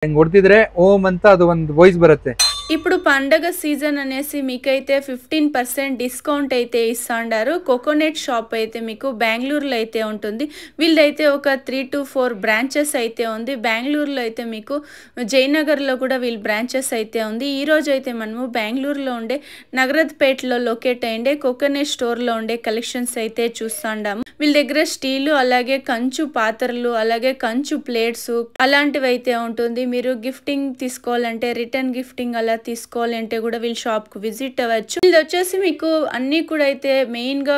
ಹೆಂಗ್ ಹೊಡ್ತಿದ್ರೆ ಓಮ್ ಅಂತ ಅದು ಒಂದು ವಾಯ್ಸ್ ಬರುತ್ತೆ. ఇప్పుడు పండగ సీజన్ అనేసి మీకైతే 15% డిస్కౌంట్ అయితే ఇస్తాండారు. కోకోనట్ షాప్ అయితే మీకు బెంగళూరులో అయితే ఉంటుంది. వీళ్ళైతే ఒక 3 to 4 బ్రాంచెస్ అయితే ఉంది. బెంగళూరులో అయితే మీకు జయనగర్లో కూడా వీళ్ళ బ్రాంచెస్ అయితే ఉంది. ఈ రోజు అయితే మనము బెంగళూరులో ఉండే నగరత్పేటలో లొకేట్ అయ్యిండే కోకోనట్ స్టోర్లో ఉండే కలెక్షన్స్ అయితే చూస్తాండాము. వీళ్ళ దగ్గర స్టీలు అలాగే కంచు పాత్రలు అలాగే కంచు ప్లేట్స్ అలాంటివి అయితే ఉంటుంది. మీరు గిఫ్టింగ్ తీసుకోవాలంటే రిటర్న్ గిఫ్టింగ్ అలా తీసుకోవాలంటే కూడా వీళ్ళ షాప్ కు విజిట్ అవ్వచ్చు. వీళ్ళు వచ్చేసి మీకు అన్ని కూడా అయితే మెయిన్ గా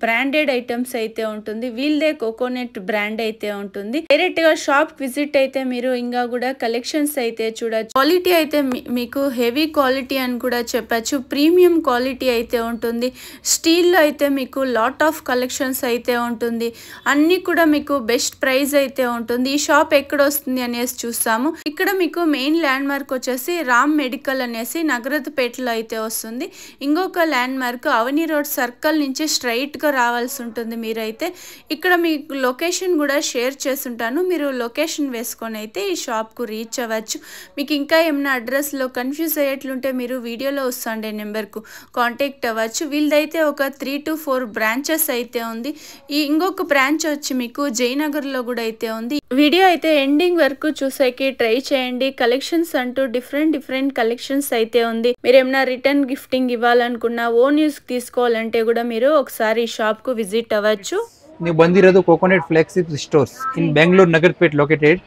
బ్రాండెడ్ ఐటమ్స్ అయితే ఉంటుంది. వీళ్ళదే కోకోనట్ బ్రాండ్ అయితే ఉంటుంది. డైరెక్ట్ గా షాప్ విజిట్ అయితే మీరు ఇంకా కూడా కలెక్షన్స్ అయితే చూడొచ్చు. క్వాలిటీ అయితే మీకు హెవీ క్వాలిటీ అని కూడా చెప్పచ్చు. ప్రీమియం క్వాలిటీ అయితే ఉంటుంది. స్టీల్ లో అయితే మీకు లాట్ ఆఫ్ కలెక్షన్స్ అయితే ఉంటుంది. అన్ని కూడా మీకు బెస్ట్ ప్రైస్ అయితే ఉంటుంది. ఈ షాప్ ఎక్కడ వస్తుంది అనేసి చూస్తాము. ఇక్కడ మీకు మెయిన్ ల్యాండ్ మార్క్ వచ్చేసి రామ్ మెడికల్ అనేసి నగరత్పేటలో అయితే వస్తుంది. ఇంకొక ల్యాండ్ మార్క్ అవని రోడ్ సర్కిల్ నుంచి స్ట్రైట్ గా రావాల్సి ఉంటుంది. మీరైతే ఇక్కడ మీకు లొకేషన్ కూడా షేర్ చేస్తుంటాను. మీరు లొకేషన్ వేసుకొని అయితే ఈ షాప్ కు రీచ్ అవ్వచ్చు. మీకు ఇంకా ఏమైనా అడ్రస్ లో కన్ఫ్యూజ్ అయ్యేట్లుంటే మీరు వీడియోలో వస్తుండే నెంబర్ కు కాంటాక్ట్ అవ్వచ్చు. వీళ్ళదైతే ఒక 3 to 4 బ్రాంచెస్ అయితే ఉంది. ఈ ఇంకొక బ్రాంచ్ వచ్చి మీకు జయనగర్ లో కూడా అయితే ఉంది. వీడియో అయితే ఎండింగ్ వరకు చూసేకి ట్రై చేయండి. కలెక్షన్స్ అంటూ డిఫరెంట్ కలెక్షన్స్ అయితే ఉంది. మీరు ఏమైనా రిటర్న్ గిఫ్టింగ్ ఇవ్వాలనుకున్నా ఓన్ యూస్ తీసుకోవాలంటే కూడా మీరు ఒకసారి షాప్ కు విజిట్ అవ్వచ్చు. ನೀವು ಬಂದಿರೋದು ಕೋಕೋನಟ್ ಫ್ಲೆಕ್ಸಿಪ್ stores in Bengaluru Nagarpet located.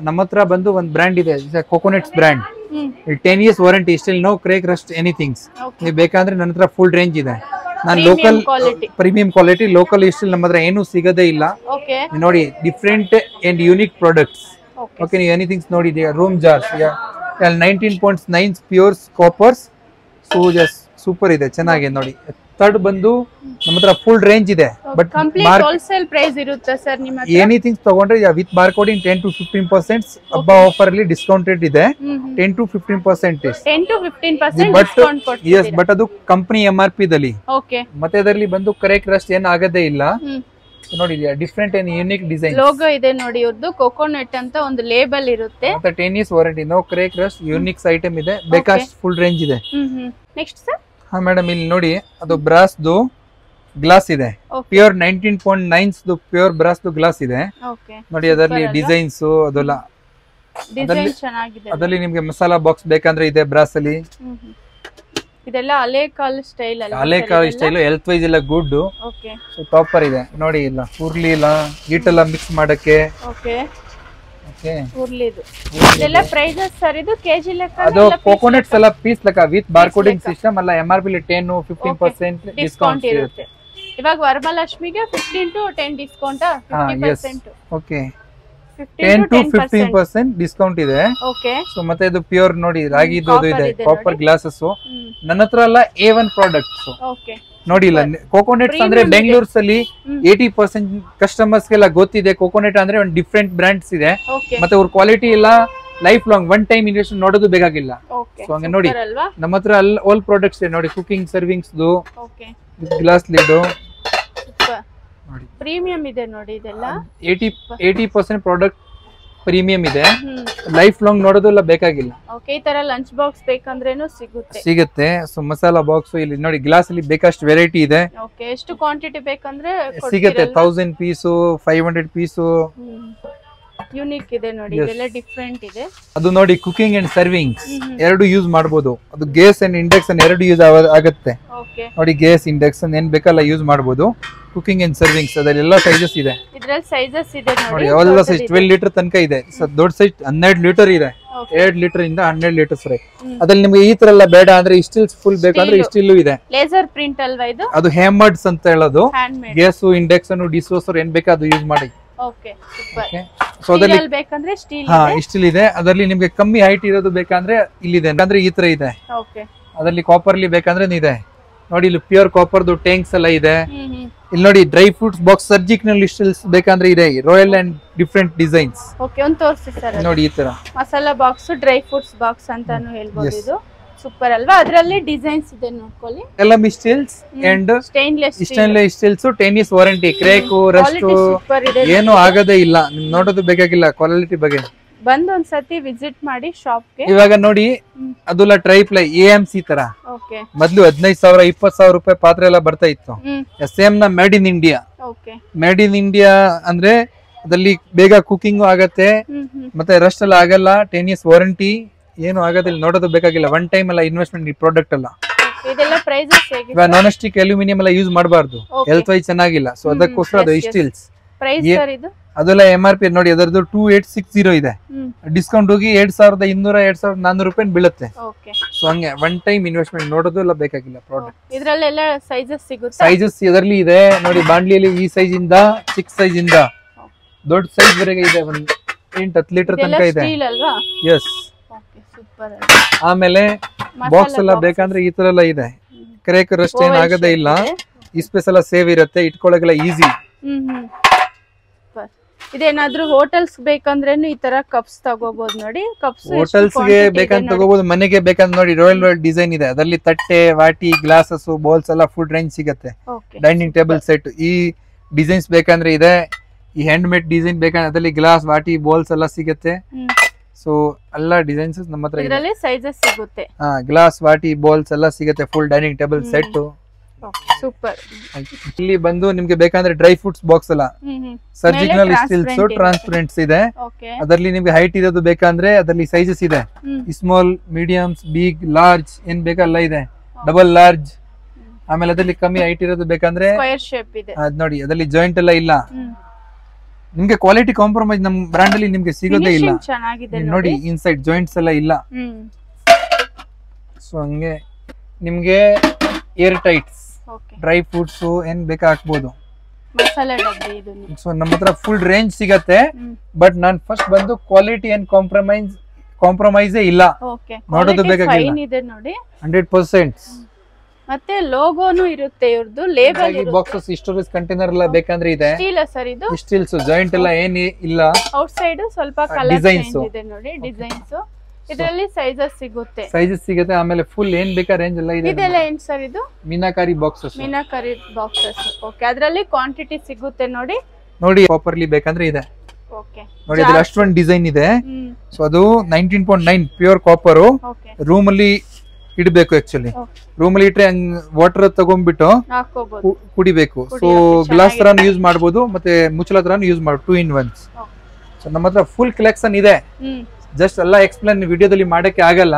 ನಮ್ಮ ಹತ್ರ ಬಂದು ಒಂದು ಬ್ರ್ಯಾಂಡ್ ಇದೆ, coconuts brand. 10 years warranty, steel no crack rust anythings. ನೀವು ಬೇಕಾದ್ರೆ ನನ್ನ ಹತ್ರ ಫುಲ್ ರೇಂಜ್ ಇದೆ. ನಾನು local premium quality local steel ನಮ್ಮ ಹತ್ರ ಏನು ಸಿಗದೇ ಇಲ್ಲ. ನೋಡಿ different and unique products. Okay, ನೀವು ಎನಿಥಿಂಗ್ಸ್ ನೋಡಿ, room jars 19.9 pures coppers. So just super ಇದೆ, ಚೆನ್ನಾಗಿದೆ ನೋಡಿ. ಥರ್ಡ್ ಬಂದು ನಮ್ಮ ಹತ್ರ ಫುಲ್ ರೇಂಜ್ ಇದೆ. ಬಟ್ ಹೋಲ್ಸೇಲ್ ಪ್ರೈಸ್ ಇರುತ್ತೆ ಸರ್ ನಿಮ್ಮ ಹತ್ರ. ಎನಿಥಿಂಗ್ಸ್ ತಗೊಂಡ್ರೆ ವಿತ್ ಬಾರ್ಕೋಡಿಂಗ್ 10 to 15% ಹಬ್ಬ ಆಫರ್ ಅಲ್ಲಿ ಡಿಸ್ಕೌಂಟೆಡ್ ಇದೆ. 10 to 15% 10 to 15% ಡಿಸ್ಕೌಂಟ್ ಕೊಡ್ತೀವಿ. ಎಸ್, ಬಟ್ ಅದು ಕಂಪನಿ MRP ದಲ್ಲಿ. ಓಕೆ, ಮತ್ತೆ ಅದರಲ್ಲಿ ಬಂದು ಕರೆಕ್ಟ್ ರಸ್ಟ್ ಏನು ಆಗದೇ ಇಲ್ಲ. ನೋಡಿ, different and unique design logo ಇದೆ ನೋಡಿ. ಇವ್ರದ್ದು ಕೋಕೋನಟ್ ಅಂತ ಒಂದು ಲೇಬಲ್ ಇರುತ್ತೆ. ಮತ್ತೆ 10 years warranty, no crack rust, uniques item ಇದೆ. ಬೇಕಾಷ್ಟು ಫುಲ್ ರೇಂಜ್ ಇದೆ. Next sir. ಹಾ ಮೇಡಮ್, ಇಲ್ಲಿ ನೋಡಿ, ಅದು ಬ್ರಾಸ್ದು ಗ್ಲಾಸ್ ಇದೆ. ಪ್ಯೂರ್ 19.9 ಪ್ಯೂರ್ ಬ್ರಾಸ್ದು ಗ್ಲಾಸ್ ಇದೆ ನೋಡಿ. ಅದರಲ್ಲಿ ಡಿಸೈನ್ಸ್ ಅದೆಲ್ಲ ಅದರಲ್ಲಿ ನಿಮ್ಗೆ ಮಸಾಲಾ ಬಾಕ್ಸ್ ಬೇಕಂದ್ರೆ ಇದೆ ಬ್ರಾಸ್ ಅಲ್ಲಿ. ಇದೆಲ್ಲ ಹಳೆಕಾಲ ಸ್ಟೈಲ್ ಅಲ್ಲ, ಹಳೆಕಾಲ ಸ್ಟೈಲ್, ಹೆಲ್ತ್ ವೈಸ್ ಎಲ್ಲ ಗುಡ್. ಸೊ ಟಾಪರ್ ಇದೆ ನೋಡಿ. ಇಲ್ಲ ಉರ್ಲಿ ಇಲ್ಲ, ಹೀಟೆಲ್ಲ ಮಿಕ್ಸ್ ಮಾಡಕ್ಕೆ. ಅದು ಕೋಕೋನಟ್ಸ್ ಎಲ್ಲ ಪೀಸ್ ಲೆಕ್ಕ ವಿತ್ ಬಾರ್ಕೋಡಿಂಗ್ ಸಿಸ್ಟಮ್ ಅಲ್ಲ. MRP 10 to 15% ಡಿಸ್ಕೌಂಟ್ ಇರುತ್ತೆ. ಇವಾಗ ವರಮಹಾಲಕ್ಷ್ಮಿಗೆ 15 to 10 discount. Okay, 10 to 15% discount ಇದೆ. ಸೊ ಮತ್ತೆ ಇದು ಪ್ಯೂರ್ ನೋಡಿ, ರಾಗಿದು ಇದೆ, ಕಾಪರ್ ಗ್ಲಾಸಸ್. ನನ್ನ ಹತ್ರ ಎಲ್ಲ A1 ಪ್ರಾಡಕ್ಟ್ಸ್ ನೋಡಿ. ಇಲ್ಲ ಕೋಕೋನಟ್ಸ್ ಅಂದ್ರೆ ಬೆಂಗಳೂರ್ಸ್ ಅಲ್ಲಿ 80% ಕಸ್ಟಮರ್ಸ್ ಗೆಲ್ಲ ಗೊತ್ತಿದೆ. ಕೋಕೋನಟ್ ಅಂದ್ರೆ ಒಂದು ಡಿಫ್ರೆಂಟ್ ಬ್ರಾಂಡ್ಸ್ ಇದೆ. ಮತ್ತೆ ಅವ್ರ ಕ್ವಾಲಿಟಿ ಎಲ್ಲ life long one time invest ನೋಡೋದು ಬೇಕಾಗಿಲ್ಲ. ಸೊ ಹಂಗೆ ನೋಡಿ, ನಮ್ಮ ಹತ್ರ ಆಲ್ ಪ್ರಾಡಕ್ಟ್ಸ್ ಇದೆ ನೋಡಿ. Cooking servings glass lid premium ಇದೆ ನೋಡಿ. ಇದೆಲ್ಲ 80% ಪ್ರಾಡಕ್ಟ್ ಪ್ರೀಮಿಯಂ ಇದೆ. ಲೈಫ್ ಲಾಂಗ್ ನೋಡೋದೆಲ್ಲ ಬೇಕಾಗಿಲ್ಲ. ಈ ತರ ಲಂಚ್ ಬಾಕ್ಸ್ ಬೇಕಂದ್ರೇನು ಸಿಗುತ್ತೆ. ಸೊ ಮಸಾಲಾ ಬಾಕ್ಸ್ ಇಲ್ಲಿ ನೋಡಿ, ಗ್ಲಾಸ್ ಅಲ್ಲಿ ಬೇಕಷ್ಟು ವೆರೈಟಿ ಇದೆ. ಎಷ್ಟು ಕ್ವಾಂಟಿಟಿ ಬೇಕಂದ್ರೆ ಸಿಗುತ್ತೆ. 1000 ಪೀಸು, 500 ಪೀಸು. ಯೂನಿಕ್ ಇದೆ ನೋಡಿ. ಇದೆಲ್ಲ ಡಿಫರೆಂಟ್ ಇದೆ. ಅದು ನೋಡಿ, ಕುಕಿಂಗ್ ಅಂಡ್ ಸರ್ವಿಂಗ್ಸ್ ಎರಡು ಯೂಸ್ ಮಾಡಬಹುದು. ಅದು ಗ್ಯಾಸ್ ಅಂಡ್ ಇಂಡಕ್ಷನ್ ಎರಡು ಯೂಸ್ ಆಗುತ್ತೆ ನೋಡಿ. ಗ್ಯಾಸ್ ಇಂಡಕ್ಷನ್ ಏನ್ ಬೇಕಲ್ಲ ಯೂಸ್ ಮಾಡಬಹುದು. ಕುಕಿಂಗ್ ಅಂಡ್ ಸರ್ವಿಂಗ್ಸ್ ಅದೆಲ್ಲ ಸೈಜಸ್ ಇದೆ. ಇದ್ರಲ್ಲಿ ಸೈಜಸ್ ಇದೆ ನೋಡಿ. ಅವೆಲ್ಲ ಸೈಜ್ 12 ಲೀಟರ್ ತನಕ ಇದೆ. ದೊಡ್ಡ ಸೈಜ್ 12 ಲೀಟರ್ ಇದೆ. 2 ಲೀಟರ್ ಇಂದ 12 ಲೀಟರ್ಸ್ ವರೆಗೆ. ಅದ್ರಲ್ಲಿ ನಿಮ್ಗೆ ಈ ತರ ಎಲ್ಲ ಬೇಡ ಅಂದ್ರೆ ಸ್ಟಿಲ್ಸ್ ಫುಲ್ ಬೇಕಂದ್ರೆ ಸ್ಟಿಲ್ ಇದೆ. ಲೇಸರ್ ಪ್ರಿಂಟ್ ಅಲ್ವಾ ಇದು? ಅದು ಹ್ಯಾಮರ್ಡ್ಸ್ ಅಂತ ಹೇಳೋದು. ಗ್ಯಾಸ್, ಇಂಡಕ್ಷನ್, ಡಿಸ್ಪೋಸರ್ ಏನ್ ಬೇಕಾ ಅದು ಯೂಸ್ ಮಾಡಿ. ಸೊ ಅದರಲ್ಲಿ ಬೇಕಂದ್ರೆ ಸ್ಟೀಲ್ ಇದೆ. ಅದರಲ್ಲಿ ನಿಮ್ಗೆ ಕಮ್ಮಿ ಹೈಟ್ ಇರೋದು ಬೇಕಂದ್ರೆ ಇಲ್ಲಿದೆ. ಅಂದ್ರೆ ಈ ತರ ಇದೆ. ಅದರಲ್ಲಿ ಕಾಪರ್ಲಿ ಬೇಕಂದ್ರೆ ಇದೆ ನೋಡಿ. ಇಲ್ಲಿ ಪ್ಯೂರ್ ಕಾಪರ್ದು ಟ್ಯಾಂಕ್ಸ್ ಎಲ್ಲ ಇದೆ. ಇಲ್ಲಿ ನೋಡಿ, dry fruits box, surgical steels ಬೇಕಂದ್ರೆ ಇದೆ. ರಾಯಲ್ ಅಂಡ್ ಡಿಫರೆಂಟ್ ಡಿಸೈನ್ಸ್ ನೋಡಿ. ಈ ತರ masala box, dry fruits box ಅಂತಾನು ಹೇಳ್ಬೋದು. ಇದು ಸೂಪರ್ ಅಲ್ವಾ? ಅದರಲ್ಲಿ ಡಿಸೈನ್ಸ್ ಇದೆ ನೋಡ್ಕೊಳ್ಳಿ. LM steels and stainless steels 10 years warranty. Crack rust ಏನು ಆಗದೇ ಇಲ್ಲ. ನೋಡೋದು ಬೇಕಾಗಿಲ್ಲ ಕ್ವಾಲಿಟಿ ಬಗ್ಗೆ. ಬಂದ್ ಒಂದ್ಸತಿ ವಿಸಿಟ್ ಮಾಡಿ ಶಾಪ್ಗೆ. ಇವಾಗ ನೋಡಿ ಅದೆಲ್ಲ ಟ್ರೈಪ್ಲೈ AMC ತರ ಮೊದ್ಲು 15,000 20,000 ರೂಪಾಯಿ ಪಾತ್ರೆ ಎಲ್ಲ ಬರ್ತಾ ಇತ್ತು. ಸೇಮ್ ನ made in India. Made in India ಅಂದ್ರೆ ಅದಲ್ಲಿ ಬೇಗ ಕುಕಿಂಗ್ ಆಗತ್ತೆ, ಮತ್ತೆ ರಸ್ಟ್ ಎಲ್ಲ ಆಗಲ್ಲ, 10 years ವಾರಂಟಿ, ಏನು ಆಗೋದಿಲ್ಲ, ನೋಡೋದು ಬೇಕಾಗಿಲ್ಲ, ಒನ್ ಟೈಮ್ ಎಲ್ಲ ಇನ್ವೆಸ್ಟ್ಮೆಂಟ್ ಈ ಪ್ರಾಡಕ್ಟ್ ಅಲ್ಲ. ಇವಾಗ ನಾನ್ ಸ್ಟಿಕ್ ಅಲ್ಯೂಮಿನಿಯಂ ಎಲ್ಲ ಯೂಸ್ ಮಾಡಬಾರ್ದು, ಹೆಲ್ತ್ ವೈಸ್ ಚೆನ್ನಾಗಿಲ್ಲ. ಸೊ ಅದಕ್ಕೋಸ್ಕರ ಅದು ಸ್ಟೀಲ್ಸ್. ಅದೆಲ್ಲ MRP ನೋಡಿ ಅದರದ್ದು 2860 ಇದೆ, ಡಿಸ್ಕೌಂಟ್ ಹೋಗಿ 2200 2400 ರೂಪಾಯಿ ಬೀಳುತ್ತೆ. ಸೊ ಹಂಗೆ ಒನ್ ಟೈಮ್ ಇನ್ವೆಸ್ಟ್ಮೆಂಟ್, ನೋಡೋದು ಎಲ್ಲ ಬೇಕಾಗಿಲ್ಲ ಪ್ರಾಡಕ್ಟ್. ಇದ್ರಲ್ಲೆಲ್ಲ ಸೈಜಸ್ ಸಿಗುತ್ತೆ. ಸೈಜಸ್ ಇದರಲ್ಲಿ ಇದೆ ನೋಡಿ, ಬಾಂಡ್ಲಿಯಲ್ಲಿ ಈ ಸೈಜ್ ಇಂದ ಚಿಕ್ಕ ಸೈಜ್ ಇಂದ ದೊಡ್ಡ ಸೈಜ್ ವರೆಗೆ ಇದೆ, 8-10 ಲೀಟರ್ ತನಕ ಇದೆ. ಎಸ್. ಆಮೇಲೆ ಬಾಕ್ಸ್ ಎಲ್ಲ ಬೇಕಂದ್ರೆ ಈ ತರ ಎಲ್ಲ ಇದೆ, ಕ್ರೇಕ್ ರಸ್ಟ್ ಏನ್ ಆಗದೇ ಇಲ್ಲ, ಈ ಸ್ಪೇಸ್ ಎಲ್ಲ ಸೇವ್ ಇರುತ್ತೆ, ಇಟ್ಕೊಳ್ಳೋಕೆಲ್ಲ ಈಸಿ. ಇದೇನಾದ್ರೂ ಹೋಟೆಲ್ಸ್ ಬೇಕಂದ್ರೇನು ಈ ತರ ಕಪ್ಸ್ ತಗೋಬಹುದು ನೋಡಿ. ಕಪ್ಸ್ ಹೋಟೆಲ್ಸ್ ಗೆ ಬೇಕಂತ ತಗೋಬಹುದು, ಮನೆಗೆ ಬೇಕಂತ ನೋಡಿ ರಾಯಲ್ ಡಿಸೈನ್ ಇದೆ, ಅದರಲ್ಲಿ ತಟ್ಟೆ, ವಾಟಿ, ಗ್ಲಾಸಸ್, ಬೌಲ್ಸ್ ಎಲ್ಲ ಫುಲ್ ರೇಂಜ್ ಸಿಗುತ್ತೆ. ಡೈನಿಂಗ್ ಟೇಬಲ್ ಸೆಟ್ ಈ ಡಿಸೈನ್ಸ್ ಬೇಕಂದ್ರೆ ಇದೆ, ಈ ಹ್ಯಾಂಡ್ ಮೇಡ್ ಡಿಸೈನ್ ಬೇಕಂದ್ರೆ ಅದರಲ್ಲಿ ಗ್ಲಾಸ್, ವಾಟಿ, ಬೌಲ್ಸ್ ಎಲ್ಲ ಸಿಗುತ್ತೆ. ಸೊ ಎಲ್ಲ ಡಿಸೈನ್ಸ್ ನಮ್ಮ ಹತ್ರ ಇದರಲ್ಲಿ ಸೈಜಸ್ ಸಿಗುತ್ತೆ. ಗ್ಲಾಸ್, ವಾಟಿ, ಬೌಲ್ಸ್ ಎಲ್ಲ ಸಿಗುತ್ತೆ, full dining table set. Super. ಇಲ್ಲಿ ಬಂದು ನಿಮ್ಗೆ ಬೇಕಂದ್ರೆ ಡ್ರೈ ಫ್ರೂಟ್ಸ್ ಬಾಕ್ಸ್ ಎಲ್ಲ ಸರ್ಜಿಕಲ್ ಸ್ಟೀಲ್ಸ್ ಟ್ರಾನ್ಸ್ಪರೆಂಟ್ಸ್ ಇದೆ. ಅದರಲ್ಲಿ ನಿಮ್ಗೆ ಹೈಟ್ ಇರೋದು ಬೇಕಂದ್ರೆ ಅದರಲ್ಲಿ ಸೈಜಸ್ ಇದೆ, ಸ್ಮಾಲ್, ಮೀಡಿಯಮ್ಸ್, ಬಿಗ್, ಲಾರ್ಜ್, ಏನ್ ಬೇಕಲ್ಲ ಇದೆ, ಡಬಲ್ ಲಾರ್ಜ್. ಆಮೇಲೆ ಅದರಲ್ಲಿ ಕಮ್ಮಿ ಹೈಟ್ ಇರೋದು ಬೇಕಂದ್ರೆ ಅದ್ ನೋಡಿ, ಅದರಲ್ಲಿ ಜಾಯಿಂಟ್ ಎಲ್ಲ ಇಲ್ಲ. ನಿಮ್ಗೆ ಕ್ವಾಲಿಟಿ ಕಾಂಪ್ರಮೈಸ್ ನಮ್ ಬ್ರಾಂಡ್ ಅಲ್ಲಿ ನಿಮ್ಗೆ ಸಿಗೋದೇ ಇಲ್ಲ. ನೋಡಿ ಇನ್ಸೈಡ್ ಜಾಯಿಂಟ್ಸ್ ಎಲ್ಲ ಇಲ್ಲ. ಸೊ ಹಂಗೆ ನಿಮ್ಗೆ ಏರ್ ಟೈಟ್ಸ್, ಡ್ರೈ ಫ್ರೂಟ್ಸ್ ಏನ್ ಬೇಕಾ ಹಾಕ್ಬೋದು. ಸೊ ನಮ್ಮ ಹತ್ರ ಫುಲ್ ರೇಂಜ್ ಸಿಗತ್ತೆ, ಬಟ್ ನಾನ್ ಫಸ್ಟ್ ಬಂದು ಕ್ವಾಲಿಟಿ ಏನ್ ಕಾಂಪ್ರಮೈಸ್ ಇಲ್ಲ, ನೋಡೋದು ಬೇಕಾಗಿಲ್ಲ 100%. ಮತ್ತೆ ಲೋಗೋನು ಇರುತ್ತೆ, ಇವ್ರದ್ದು ಲೇಬಲ್ ಇರುತ್ತೆ. ಬಾಕ್ಸಸ್, ಸ್ಟೋರೇಜ್ ಕಂಟೈನರ್ ಎಲ್ಲ ಬೇಕಂದ್ರೆ ಇದೆ. ಸ್ಟೀಲ್ ಸರ್ ಇದು, ಸ್ಟೀಲ್ಸ್, ಜಾಯಿಂಟ್ ಎಲ್ಲ ಏನ್ ಇಲ್ಲ. ಔಟ್ ಸೈಡ್ ಸ್ವಲ್ಪ ಕಲರ್ ಚೇಂಜ್ ಇದೆ ನೋಡಿ, ಡಿಸೈನ್ಸ್. ಇದರಲ್ಲಿ ಸೈಜಸ್ ಸಿಗುತ್ತೆ. ಆಮೇಲೆ ಫುಲ್ ಏನ್ ಬೇಕಾ ರೇಂಜ್ ಎಲ್ಲ ಇದೆ. ಇದೆಲ್ಲ ಏನ್ ಸರ್ ಇದು? ಮೀನಾಕಾರಿ ಬಾಕ್ಸಸ್. ಓಕೆ, ಅದರಲ್ಲಿ ಕ್ವಾಂಟಿಟಿ ಸಿಗುತ್ತೆ ನೋಡಿ. ಪ್ರಾಪರ್ಲಿ ಬೇಕಂದ್ರೆ ಇದೆ ನೋಡಿ, ಅದ್ರಲ್ಲಿ ಅಷ್ಟೊಂದು ಡಿಸೈನ್ ಇದೆ. ಸೊ ಅದು 19.9 ಪ್ಯೂರ್ ಕಾಪರ್. ರೂಮ್ ಅಲ್ಲಿ ಇಡಬೇಕು, ಆಕ್ಚುಲಿ ರೂಮ್ ಅಲ್ಲಿ ಇಟ್ರೆ ವಾಟರ್ ತಗೊಂಡ್ಬಿಟ್ಟು ಕುಡಿಬೇಕು. ಸೊ ಗ್ಲಾಸ್ ತರ ಯೂಸ್ ಮಾಡಬಹುದು, ಮತ್ತೆ ಮುಚ್ಚಳ ತರ ಯೂಸ್ ಮಾಡಬಹುದು, 2 in 1. ಸೊ ನಮ್ಮ ಹತ್ರ ಫುಲ್ ಕಲೆಕ್ಷನ್ ಇದೆ. ಜಸ್ಟ್ ಎಲ್ಲ ಎಕ್ಸ್ಪ್ಲೇನ್ ವಿಡಿಯೋದಲ್ಲಿ ಮಾಡಕ್ಕೆ ಆಗಲ್ಲ,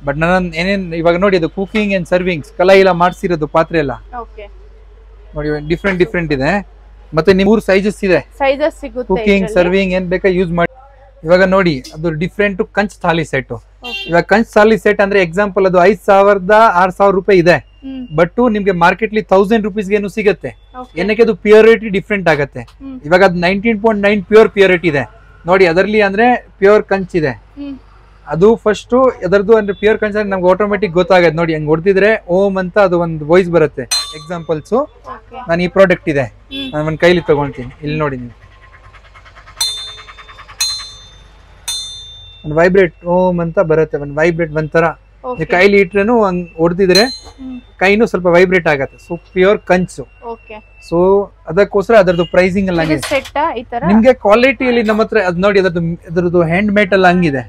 ಬಟ್ ನಾನು ಏನೇನ್ ಇವಾಗ ನೋಡಿ, ಅದು ಕುಕಿಂಗ್ ಅಂಡ್ ಸರ್ವಿಂಗ್ಸ್ ಕಲಾ ಎಲ್ಲ ಮಾಡ್ಸಿರೋದು ಪಾತ್ರೆ ಎಲ್ಲ ನೋಡಿ, ಡಿಫ್ರೆಂಟ್ ಇದೆ. ಮತ್ತೆ ನಿಮ್ 3 ಸೈಜಸ್ ಇದೆ, ಕುಕಿಂಗ್, ಸರ್ವಿಂಗ್ ಏನ್ ಬೇಕಾ ಯೂಸ್ ಮಾಡಿ. ಇವಾಗ ನೋಡಿ ಅದು ಡಿಫ್ರೆಂಟ್ ಕಂಚ್ ಥಾಲಿ ಸೆಟ್. ಇವಾಗ ಕಂಚ್ ಥಾಲಿ ಸೆಟ್ ಅಂದ್ರೆ ಎಕ್ಸಾಂಪಲ್ ಅದು 5,000-6,000 ರೂಪಾಯಿ ಇದೆ, ಬಟ್ ನಿಮ್ಗೆ ಮಾರ್ಕೆಟ್ ಲಿ 1000 ರೂಪೀಸ್ಗೇನು ಸಿಗುತ್ತೆ. ಏನಕ್ಕೆ ಅದು ಪ್ಯೂರಿಟಿ ಡಿಫ್ರೆಂಟ್ ಆಗತ್ತೆ. ಇವಾಗ ಅದು 19.9 ಪ್ಯೂರಿಟಿ ಇದೆ ನೋಡಿ, ಅದರಲ್ಲಿ ಅಂದ್ರೆ ಪ್ಯೂರ್ ಕಂಚ್ ಇದೆ. ಅದು ಫಸ್ಟ್ ಅದರದ್ದು ಅಂದ್ರೆ ಪ್ಯೂರ್ ಕಂಚ್ ಅಂದ್ರೆ ನಮ್ಗೆ ಆಟೋಮೆಟಿಕ್ ಗೊತ್ತಾಗತ್ತೆ ನೋಡಿ, ಹಂಗ್ ಹೊಡೆದಿದ್ರೆ ಓಮ್ ಅಂತ ಅದು ಒಂದು ವಾಯ್ಸ್ ಬರುತ್ತೆ. ಎಕ್ಸಾಂಪಲ್ಸ್ ನಾನು ಈ ಪ್ರಾಡಕ್ಟ್ ಇದೆ, ನಾನು ಒಂದ್ ಕೈಲಿ ತಗೊಳ್ತೀನಿ, ಇಲ್ಲಿ ನೋಡಿ ನೀವು, ಒಂದು ವೈಬ್ರೇಟ್ ಓಮ್ ಅಂತ ಬರುತ್ತೆ, ಒಂದು ವೈಬ್ರೇಟ್ ಒಂಥರ ಕೈಲಿ ಇಟ್ರೇನು ಹಂಗ್ ಹೊಡೆದಿದ್ರೆ ಕೈನು ಸ್ವಲ್ಪ ವೈಬ್ರೇಟ್ ಆಗತ್ತೆ. ಸೊ ಪ್ಯೂರ್ ಕಂಚು. ಸೊ ಅದಕ್ಕೋಸ್ಕರ ಅದರದ್ದು ಪ್ರೈಸಿಂಗ್ ಎಲ್ಲ ನಿಮ್ಗೆ ಕ್ವಾಲಿಟಿಯಲ್ಲಿ ನಮ್ಮ ಹತ್ರ ಅದ್ ನೋಡಿ, ಅದರದ್ದು ಹ್ಯಾಂಡ್ ಮೇಡ್ ಎಲ್ಲ ಹಂಗಿದೆ,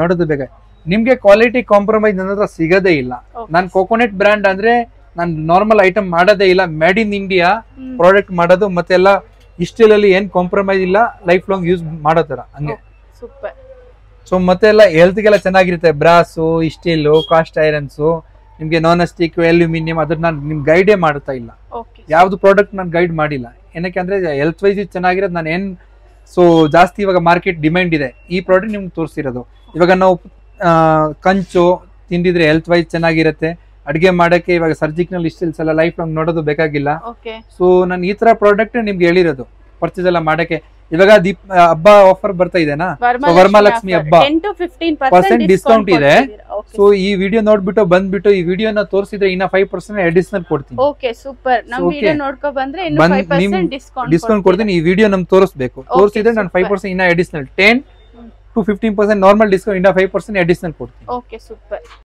ನೋಡೋದು ಬೇಕಾ. ನಿಮ್ಗೆ ಕ್ವಾಲಿಟಿ ಕಾಂಪ್ರಮೈಸ್ ನನ್ನ ಹತ್ರ ಸಿಗದೇ ಇಲ್ಲ. ನಾನ್ ಕೋಕೋನಟ್ ಬ್ರ್ಯಾಂಡ್ ಅಂದ್ರೆ ನಾನು ನಾರ್ಮಲ್ ಐಟಮ್ ಮಾಡೋದೇ ಇಲ್ಲ, ಮೇಡ್ ಇನ್ ಇಂಡಿಯಾ ಪ್ರಾಡಕ್ಟ್ ಮಾಡೋದು, ಮತ್ತೆ ಎಲ್ಲ ಇಷ್ಟಲ್ಲಿ ಏನ್ ಕಾಂಪ್ರಮೈಸ್ ಇಲ್ಲ, ಲೈಫ್ ಲಾಂಗ್ ಯೂಸ್ ಮಾಡೋ ತರ ಹಂಗೆ. ಸೊ ಮತ್ತೆ ಎಲ್ಲ ಹೆಲ್ತ್ಗೆಲ್ಲ ಚೆನ್ನಾಗಿರುತ್ತೆ. ಬ್ರಾಸು, ಸ್ಟೀಲು, ಕಾಸ್ಟ್ ಐರನ್ಸ್, ನಿಮ್ಗೆ ನಾನ್ ಸ್ಟಿಕ್, ಅಲ್ಯೂಮಿನಿಯಂ, ಅದ್ರ ನಾನು ನಿಮ್ ಗೈಡೇ ಮಾಡ್ತಾ ಇಲ್ಲ. ಯಾವ್ದು ಪ್ರಾಡಕ್ಟ್ ನಾನು ಗೈಡ್ ಮಾಡಿಲ್ಲ, ಏನಕ್ಕೆ ಅಂದ್ರೆ ಹೆಲ್ತ್ ವೈಸ್ ಚೆನ್ನಾಗಿರೋದು ನಾನು ಏನ್. ಸೊ ಜಾಸ್ತಿ ಇವಾಗ ಮಾರ್ಕೆಟ್ ಡಿಮ್ಯಾಂಡ್ ಇದೆ, ಈ ಪ್ರಾಡಕ್ಟ್ ನಿಮ್ಗೆ ತೋರಿಸಿರೋದು. ಇವಾಗ ನಾವು ಕಂಚು ತಿಂದಿದ್ರೆ ಹೆಲ್ತ್ ವೈಸ್ ಚೆನ್ನಾಗಿರುತ್ತೆ, ಅಡಿಗೆ ಮಾಡಕ್ಕೆ ಇವಾಗ ಸರ್ಜಿಕಲ್ ಸ್ಟೀಲ್ಸ್ ಎಲ್ಲ ಲೈಫ್ ಲಾಂಗ್ ನೋಡೋದು ಬೇಕಾಗಿಲ್ಲ. ಸೊ ನಾನು ಈ ತರ ಪ್ರಾಡಕ್ಟ್ ನಿಮ್ಗೆ ಹೇಳಿರೋದು ಪರ್ಚೇಸ್ ಎಲ್ಲ ಮಾಡಕ್ಕೆ. ಇವಾಗ ಹಬ್ಬ ಆಫರ್ ಬರ್ತಾ ಇದೆನಾ, ವರಮಹಾಲಕ್ಷ್ಮಿ ಹಬ್ಬ 10% ಡಿಸ್ಕೌಂಟ್ ಇದೆ. ಸೊ ಈ ವಿಡಿಯೋ ನೋಡ್ಬಿಟ್ಟು ಬಂದ್ಬಿಟ್ಟು ಈ ವಿಡಿಯೋನ ತೋರಿಸಿದ್ರೆ ಇನ್ನ 5% ಅಡಿಷನಲ್ ಕೊಡ್ತೀನಿ. ಡಿಸ್ಕೌಂಟ್ ಕೊಡ್ತೀನಿ. ಈ ವಿಡಿಯೋ ನಮ್ಗೆ ತೋರಿಸ್ಬೇಕು, ತೋರಿಸಿದ್ರೆ ನಾನು 5% ಇನ್ನ ಅಡಿಷನಲ್ 10 to 15% ನಾರ್ಮಲ್ ಡಿಸ್ಕೌಂಟ್, ಇನ್ನ 5% ಅಡಿಷನಲ್ ಕೊಡ್ತೀನಿ.